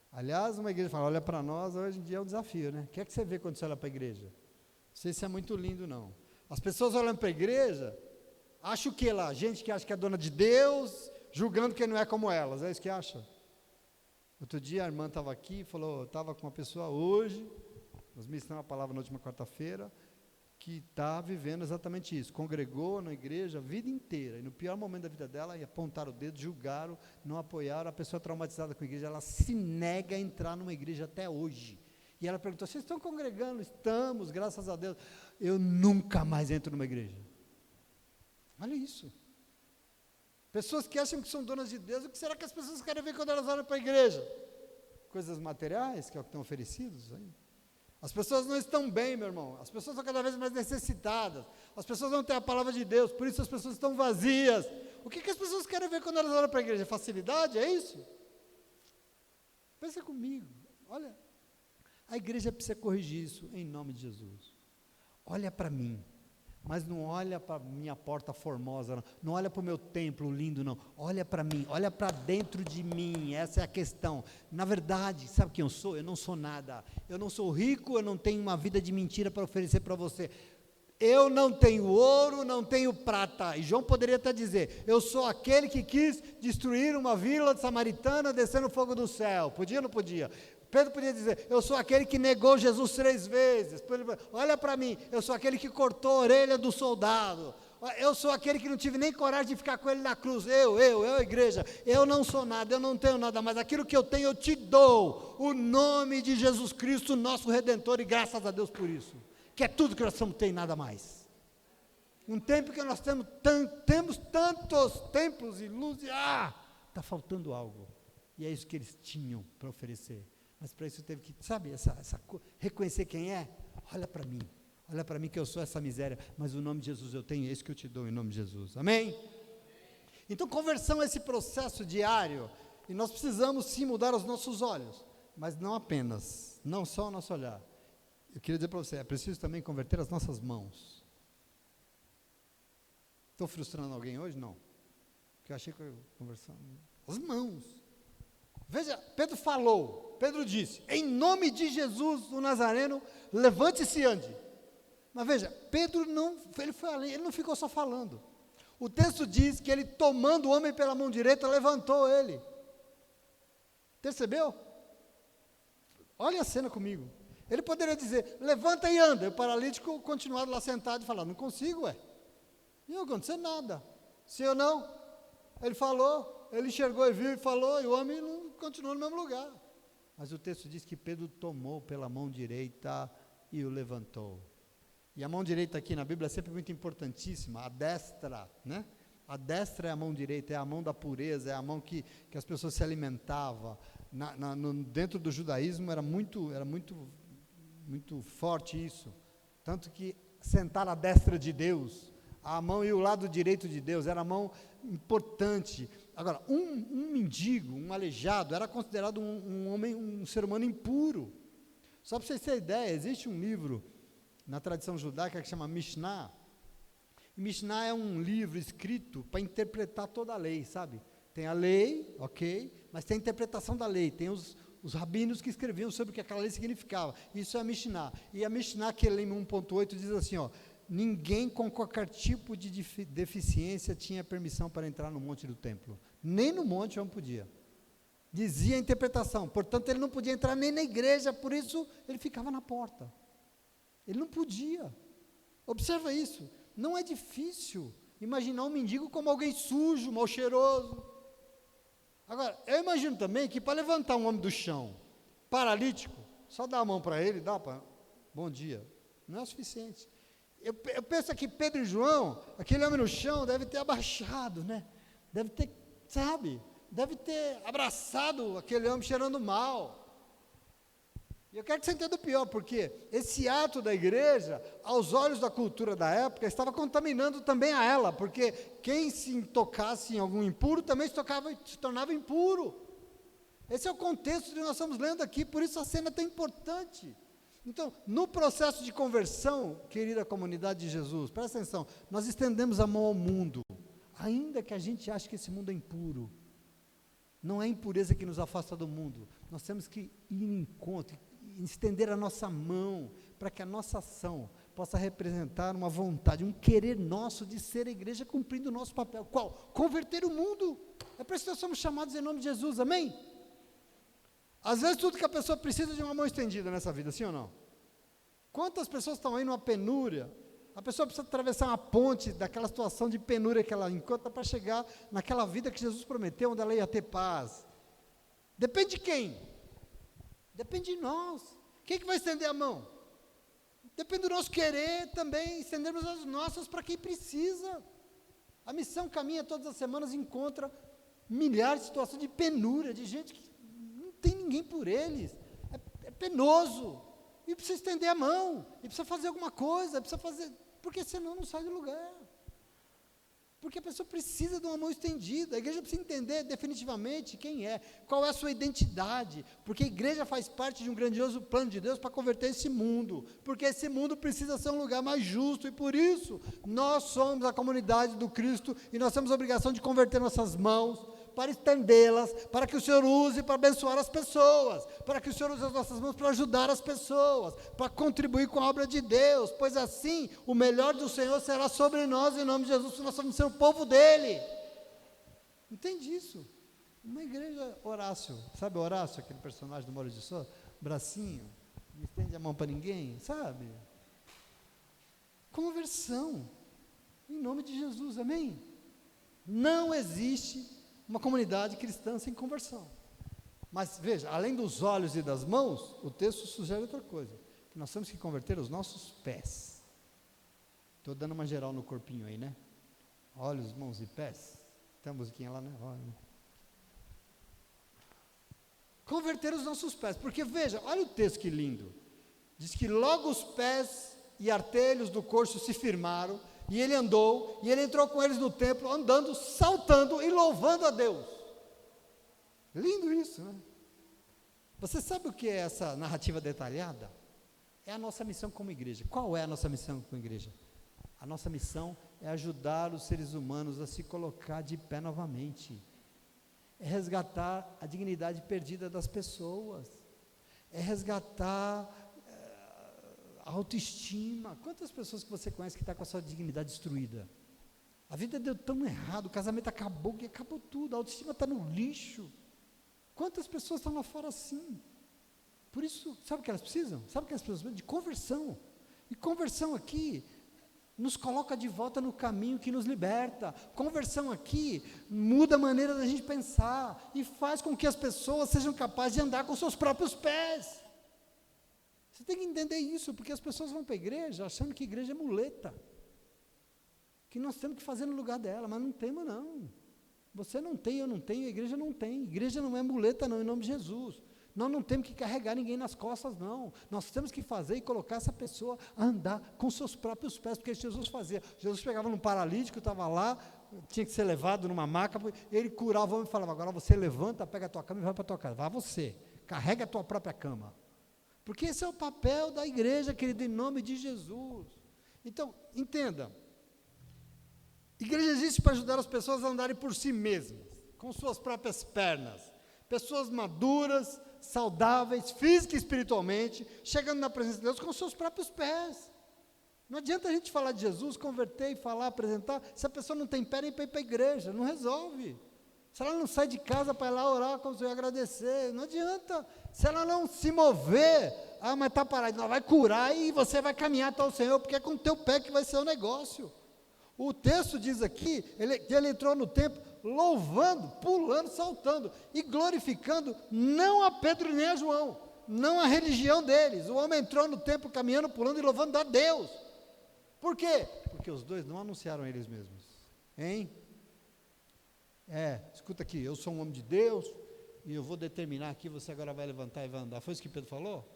Aliás, uma igreja fala, olha para nós, hoje em dia é um desafio, né? O que é que você vê quando você olha para a igreja? Não sei se é muito lindo, não. As pessoas olham para a igreja, acham o que lá? Gente que acha que é dona de Deus, julgando quem não é como elas, é isso que acha? Outro dia a irmã estava aqui, falou, estava com uma pessoa hoje, nós ministramos a palavra na última quarta-feira, que está vivendo exatamente isso, congregou na igreja a vida inteira, e no pior momento da vida dela, apontaram o dedo, julgaram, não apoiaram, a pessoa traumatizada com a igreja, ela se nega a entrar numa igreja até hoje, e ela perguntou, vocês estão congregando? Estamos, graças a Deus. Eu nunca mais entro numa igreja. Olha isso, pessoas que acham que são donas de Deus, o que será que as pessoas querem ver quando elas olham para a igreja? Coisas materiais, que é o que estão oferecidos aí. As pessoas não estão bem, meu irmão, as pessoas estão cada vez mais necessitadas, as pessoas não têm a palavra de Deus, por isso as pessoas estão vazias. O que as pessoas querem ver quando elas olham para a igreja? Facilidade, é isso? Pensa comigo, olha, a igreja precisa corrigir isso, em nome de Jesus. Olha para mim, mas não olha para a minha porta formosa, não olha para o meu templo lindo, não, olha para mim, olha para dentro de mim, essa é a questão. Na verdade, sabe quem eu sou? Eu não sou nada, eu não sou rico, eu não tenho uma vida de mentira para oferecer para você, eu não tenho ouro, não tenho prata, e João poderia até dizer, eu sou aquele que quis destruir uma vila samaritana descendo fogo do céu, podia ou não podia? Pedro podia dizer, eu sou aquele que negou Jesus 3 vezes, olha para mim, eu sou aquele que cortou a orelha do soldado, eu sou aquele que não tive nem coragem de ficar com ele na cruz, eu, igreja, eu não sou nada, eu não tenho nada, mas aquilo que eu tenho eu te dou, o nome de Jesus Cristo, nosso Redentor, e graças a Deus por isso, que é tudo que nós somos, tem nada mais. Um tempo que nós temos tantos templos e luzes, está faltando algo, e é isso que eles tinham para oferecer. Mas para isso teve que, sabe, reconhecer quem é, olha para mim que eu sou essa miséria, mas o nome de Jesus eu tenho, é isso que eu te dou em nome de Jesus, amém? Então conversão é esse processo diário, e nós precisamos sim mudar os nossos olhos, mas não apenas, não só o nosso olhar, eu queria dizer para você, é preciso também converter as nossas mãos. Estou frustrando alguém hoje? Não, porque eu achei que eu ia conversar, as mãos. Veja, Pedro disse, em nome de Jesus, o Nazareno, levante-se e ande. Mas veja, Pedro ele foi além, ele não ficou só falando. O texto diz que ele, tomando o homem pela mão direita, levantou ele. Percebeu? Olha a cena comigo. Ele poderia dizer, levanta e anda. E o paralítico continuado lá sentado e falar, não consigo, E não aconteceu nada. Sim ou não? Ele falou, ele enxergou e viu e falou, e o homem não continuou no mesmo lugar. Mas o texto diz que Pedro tomou pela mão direita e o levantou. E a mão direita aqui na Bíblia é sempre muito importantíssima, a destra, né? A destra é a mão direita, é a mão da pureza, é a mão que as pessoas se alimentavam. Dentro do judaísmo era muito muito forte isso. Tanto que sentar à destra de Deus, a mão e o lado direito de Deus, era a mão importante. Agora, um mendigo, um aleijado, era considerado um homem, um ser humano impuro. Só para vocês terem ideia, existe um livro na tradição judaica que chama Mishnah. E Mishnah é um livro escrito para interpretar toda a lei, sabe? Tem a lei, ok, mas tem a interpretação da lei, tem os rabinos que escreviam sobre o que aquela lei significava. Isso é a Mishnah. E a Mishnah, que lê em 1.8, diz assim, ó, ninguém com qualquer tipo de deficiência tinha permissão para entrar no monte do templo. Nem no monte o homem podia. Dizia a interpretação. Portanto, ele não podia entrar nem na igreja, por isso ele ficava na porta. Ele não podia. Observa isso. Não é difícil imaginar um mendigo como alguém sujo, mal cheiroso. Agora, eu imagino também que para levantar um homem do chão, paralítico, só dar a mão para ele, dá para, bom dia, não é o suficiente. Eu penso que Pedro e João, aquele homem no chão, deve ter abaixado, né? Deve ter, sabe, deve ter abraçado aquele homem cheirando mal. E eu quero que você entenda o pior, porque esse ato da igreja, aos olhos da cultura da época, estava contaminando também a ela, porque quem se tocasse em algum impuro também se tornava impuro. Esse é o contexto que nós estamos lendo aqui, por isso a cena é tão importante. Então, no processo de conversão, querida comunidade de Jesus, presta atenção, nós estendemos a mão ao mundo, ainda que a gente ache que esse mundo é impuro. Não é a impureza que nos afasta do mundo, nós temos que ir em encontro, estender a nossa mão, para que a nossa ação possa representar uma vontade, um querer nosso de ser a igreja cumprindo o nosso papel. Qual? Converter o mundo. É para isso que nós somos chamados em nome de Jesus, amém? Às vezes tudo que a pessoa precisa de uma mão estendida nessa vida, sim ou não? Quantas pessoas estão aí numa penúria? A pessoa precisa atravessar uma ponte daquela situação de penúria que ela encontra para chegar naquela vida que Jesus prometeu, onde ela ia ter paz. Depende de quem? Depende de nós. Quem que vai estender a mão? Depende do nosso querer também, estendermos as nossas para quem precisa. A missão caminha todas as semanas e encontra milhares de situações de penúria, de gente que não tem ninguém por eles, é penoso, e precisa estender a mão, e precisa fazer alguma coisa, precisa fazer, porque senão não sai do lugar. Porque a pessoa precisa de uma mão estendida, a igreja precisa entender definitivamente quem é, qual é a sua identidade, porque a igreja faz parte de um grandioso plano de Deus para converter esse mundo, porque esse mundo precisa ser um lugar mais justo, e por isso, nós somos a comunidade do Cristo, e nós temos a obrigação de converter nossas mãos, para estendê-las, para que o Senhor use para abençoar as pessoas, para que o Senhor use as nossas mãos para ajudar as pessoas, para contribuir com a obra de Deus, pois assim, o melhor do Senhor será sobre nós, em nome de Jesus, nós somos ser o povo dEle. Entende isso? Uma igreja, Horácio, sabe Horácio, aquele personagem do Maurício de Souza? Bracinho, não estende a mão para ninguém, sabe? Conversão, em nome de Jesus, amém? Não existe uma comunidade cristã sem conversão. Mas veja, além dos olhos e das mãos, o texto sugere outra coisa, que nós temos que converter os nossos pés. Estou dando uma geral no corpinho aí, né? Olhos, mãos e pés. Tem a musiquinha lá, né? Converter os nossos pés, porque veja, olha o texto que lindo. Diz que logo os pés e artelhos do coxo se firmaram, e ele andou, e ele entrou com eles no templo, andando, saltando e louvando a Deus. Lindo isso, né? Você sabe o que é essa narrativa detalhada? É a nossa missão como igreja. Qual é a nossa missão como igreja? A nossa missão é ajudar os seres humanos a se colocar de pé novamente. É resgatar a dignidade perdida das pessoas. É resgatar a autoestima. Quantas pessoas que você conhece que está com a sua dignidade destruída? A vida deu tão errado, o casamento acabou, que acabou tudo, a autoestima está no lixo. Quantas pessoas estão lá fora assim? Por isso, sabe o que elas precisam? Sabe o que elas precisam? De conversão. E conversão aqui nos coloca de volta no caminho que nos liberta. Conversão aqui muda a maneira da gente pensar e faz com que as pessoas sejam capazes de andar com seus próprios pés. Você tem que entender isso, porque as pessoas vão para a igreja achando que igreja é muleta, que nós temos que fazer no lugar dela, mas não temos não. Você não tem, eu não tenho, a igreja não tem. Igreja não é muleta não, em nome de Jesus. Nós não temos que carregar ninguém nas costas, não. Nós temos que fazer e colocar essa pessoa a andar com seus próprios pés, porque Jesus fazia. Jesus pegava num paralítico, estava lá, tinha que ser levado numa maca, ele curava o homem e falava, agora você levanta, pega a tua cama e vai para a tua casa. Vá você, carrega a tua própria cama. Porque esse é o papel da igreja, querido, em nome de Jesus. Então, entenda, igreja existe para ajudar as pessoas a andarem por si mesmas, com suas próprias pernas. Pessoas maduras, saudáveis, física e espiritualmente, chegando na presença de Deus com seus próprios pés. Não adianta a gente falar de Jesus, converter e falar, apresentar, se a pessoa não tem pé nem para ir para a igreja, não resolve. Se ela não sai de casa para ir lá orar com o Senhor e agradecer, não adianta. Se ela não se mover, mas está parado, não, vai curar e você vai caminhar até o Senhor, porque é com o teu pé que vai ser o negócio. O texto diz aqui, que ele entrou no templo louvando, pulando, saltando e glorificando não a Pedro nem a João, não a religião deles. O homem entrou no templo caminhando, pulando e louvando a Deus. Por quê? Porque os dois não anunciaram eles mesmos. Hein? Escuta aqui, eu sou um homem de Deus e eu vou determinar aqui, você agora vai levantar e vai andar. Foi isso que Pedro falou?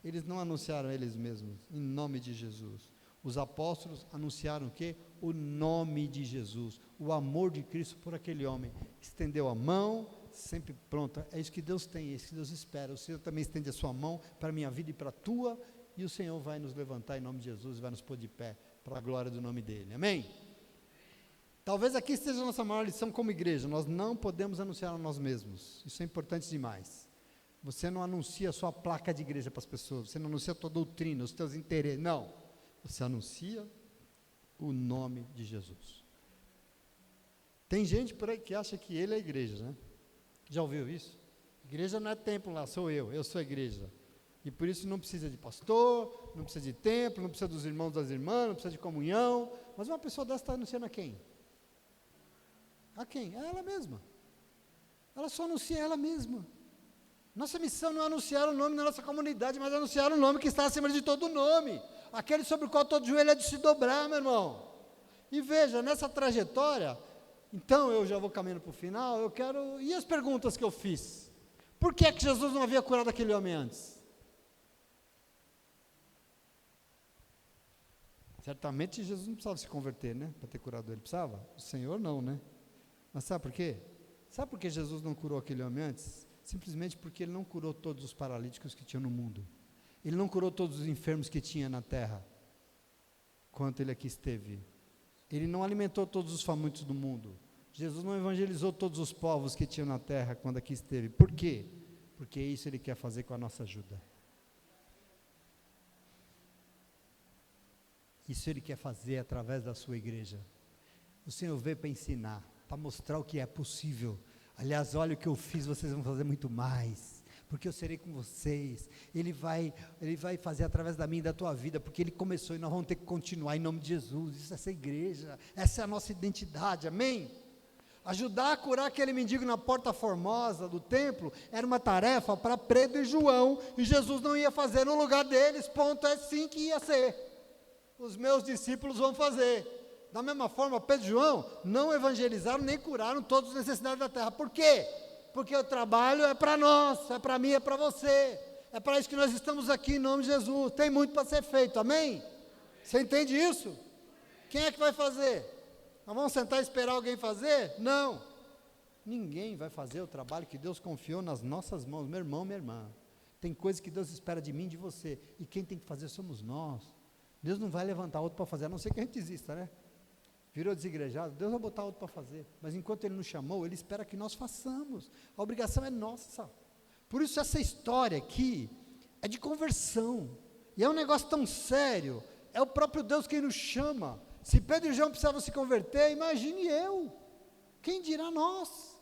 Eles não anunciaram eles mesmos, em nome de Jesus. Os apóstolos anunciaram o quê? O nome de Jesus, o amor de Cristo por aquele homem. Estendeu a mão, sempre pronta. É isso que Deus tem, é isso que Deus espera. O Senhor também estende a sua mão para a minha vida e para a tua, e o Senhor vai nos levantar em nome de Jesus, vai nos pôr de pé para a glória do nome dEle. Amém? Talvez aqui esteja a nossa maior lição como igreja. Nós não podemos anunciar a nós mesmos. Isso é importante demais. Você não anuncia a sua placa de igreja para as pessoas, você não anuncia a tua doutrina, os teus interesses, não. Você anuncia o nome de Jesus. Tem gente por aí que acha que ele é a igreja, né? Já ouviu isso? Igreja não é templo lá, sou eu sou a igreja. E por isso não precisa de pastor, não precisa de templo, não precisa dos irmãos das irmãs, não precisa de comunhão. Mas uma pessoa dessa está anunciando a quem? A quem? A ela mesma. Ela só anuncia ela mesma. Nossa missão não é anunciar o nome da nossa comunidade, mas anunciar o nome que está acima de todo nome. Aquele sobre o qual todo joelho é de se dobrar, meu irmão. E veja, nessa trajetória, então eu já vou caminhando para o final, eu quero... E as perguntas que eu fiz? Por que é que Jesus não havia curado aquele homem antes? Certamente Jesus não precisava se converter, né? Para ter curado ele. Precisava? O Senhor não, né? Mas sabe por quê? Sabe por que Jesus não curou aquele homem antes? Simplesmente porque ele não curou todos os paralíticos que tinham no mundo. Ele não curou todos os enfermos que tinha na terra, quanto ele aqui esteve. Ele não alimentou todos os famintos do mundo. Jesus não evangelizou todos os povos que tinham na terra, quando aqui esteve. Por quê? Porque isso ele quer fazer com a nossa ajuda. Isso ele quer fazer através da sua igreja. O Senhor veio para ensinar, para mostrar o que é possível. Aliás, olha o que eu fiz, vocês vão fazer muito mais, porque eu serei com vocês. Ele vai fazer através da minha e da tua vida, porque ele começou e nós vamos ter que continuar em nome de Jesus. Isso é essa igreja, essa é a nossa identidade, amém? Ajudar a curar aquele mendigo na porta formosa do templo era uma tarefa para Pedro e João, e Jesus não ia fazer no lugar deles, ponto, é assim que ia ser. Os meus discípulos vão fazer. Da mesma forma, Pedro e João não evangelizaram nem curaram todas as necessidades da terra. Por quê? Porque o trabalho é para nós, é para mim, é para você. É para isso que nós estamos aqui em nome de Jesus. Tem muito para ser feito, amém? Você entende isso? Quem é que vai fazer? Nós vamos sentar e esperar alguém fazer? Não. Ninguém vai fazer o trabalho que Deus confiou nas nossas mãos. Meu irmão, minha irmã. Tem coisas que Deus espera de mim e de você. E quem tem que fazer somos nós. Deus não vai levantar outro para fazer, a não ser que a gente desista, né? Virou desigrejado, Deus vai botar outro para fazer, mas enquanto Ele nos chamou, Ele espera que nós façamos, a obrigação é nossa. Por isso essa história aqui é de conversão, e é um negócio tão sério, é o próprio Deus quem nos chama. Se Pedro e João precisavam se converter, imagine eu, quem dirá nós?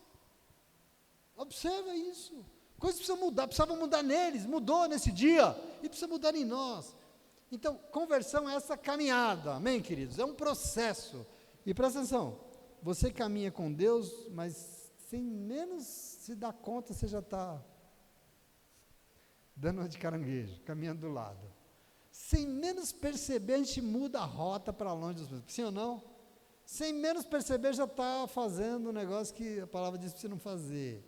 Observa isso, coisas precisavam mudar neles, mudou nesse dia, e precisa mudar em nós. Então, conversão é essa caminhada, amém, queridos? É um processo. E presta atenção, você caminha com Deus, mas sem menos se dar conta, você já está dando uma de caranguejo, caminhando do lado. Sem menos perceber, a gente muda a rota para longe dos meus. Sim ou não? Sem menos perceber, já está fazendo um negócio que a palavra diz para você não fazer.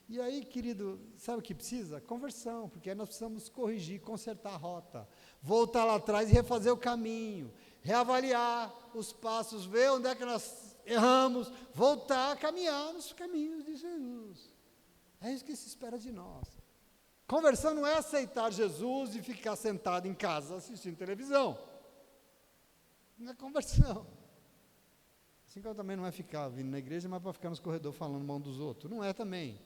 E aí, querido, sabe o que precisa? Conversão, porque aí nós precisamos corrigir, consertar a rota, voltar lá atrás e refazer o caminho, reavaliar os passos, ver onde é que nós erramos, voltar a caminhar nos caminhos de Jesus. É isso que se espera de nós. Conversão não é aceitar Jesus e ficar sentado em casa assistindo televisão. Não é conversão. Assim como também não é ficar vindo na igreja, mas para ficar nos corredores falando mal dos outros. Não é também.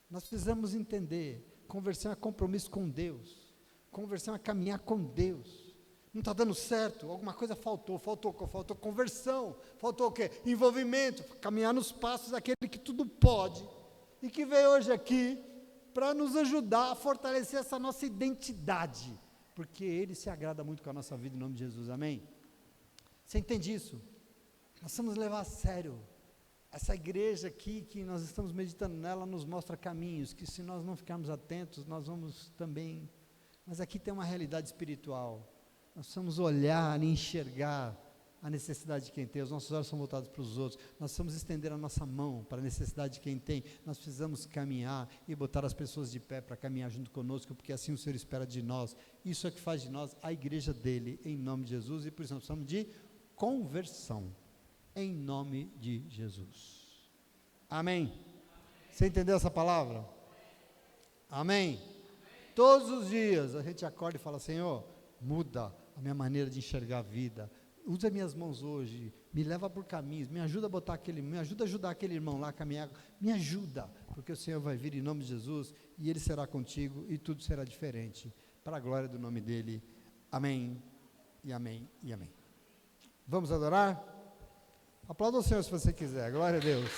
Nós precisamos entender, conversão é compromisso com Deus. Conversão é caminhar com Deus. Não está dando certo, alguma coisa faltou conversão. Faltou o quê? Envolvimento, caminhar nos passos daquele que tudo pode. E que veio hoje aqui para nos ajudar a fortalecer essa nossa identidade. Porque Ele se agrada muito com a nossa vida em nome de Jesus, amém? Você entende isso? Nós precisamos levar a sério. Essa igreja aqui, que nós estamos meditando nela, nos mostra caminhos, que se nós não ficarmos atentos, nós vamos também... Mas aqui tem uma realidade espiritual. Nós precisamos olhar e enxergar a necessidade de quem tem. Os nossos olhos são voltados para os outros. Nós precisamos estender a nossa mão para a necessidade de quem tem. Nós precisamos caminhar e botar as pessoas de pé para caminhar junto conosco, porque assim o Senhor espera de nós. Isso é que faz de nós a igreja dele, em nome de Jesus, e por isso nós precisamos de conversão. Em nome de Jesus. Amém? Você entendeu essa palavra? Amém? Todos os dias a gente acorda e fala: Senhor, muda a minha maneira de enxergar a vida. Usa minhas mãos hoje, me leva por caminhos, me ajuda a ajudar aquele irmão lá a caminhar, me ajuda, porque o Senhor vai vir em nome de Jesus, e Ele será contigo, e tudo será diferente, para a glória do nome dEle. Amém, e amém, e amém. Vamos adorar? Aplauda o Senhor se você quiser, glória a Deus.